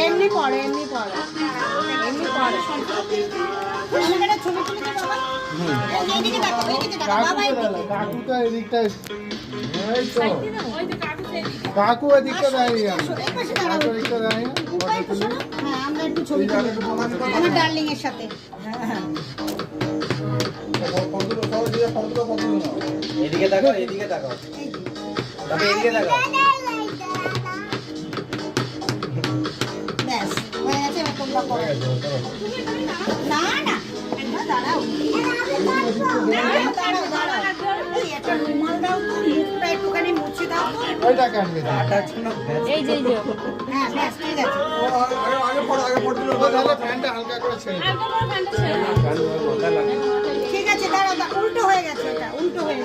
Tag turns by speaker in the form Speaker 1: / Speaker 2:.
Speaker 1: এমনি পড়ে এমনি পড়ে এমনি পড়ে ছবি তুলে বাবা এইদিকে দেখো এইদিকে দেখো বাবা
Speaker 2: কাকু তো এদিকটা এই তো কাকু এদিকটা দাঁড়িয়ে আছে কাকু এদিকটা দাঁড়িয়ে
Speaker 1: হ্যাঁ আমরা একটু ছবি তুলি আমার ডার্লিং এর সাথে
Speaker 3: এদিকে তাকাও এদিকে তাকাও তবে এদিকে তাকাও
Speaker 1: ব্যাস হয়ে গেছে এবার তোমরা করো না না দাঁড়াও দাঁড়াও দাঁড়াও এই একটা রুমাল দাও তো মুখটা একটুখানি মুছে দাও তো
Speaker 2: ওইটা কাটবে
Speaker 3: আটার জন্য
Speaker 4: এই যে
Speaker 1: হ্যাঁ ব্যাস ঠিক আছে
Speaker 2: তাহলে ফ্যানটা হালকা করে ছেড়ে দাও।
Speaker 1: ঠিক আছে দাঁড়াও উল্টো হয়ে গেছে এটা উল্টো হয়ে গেছে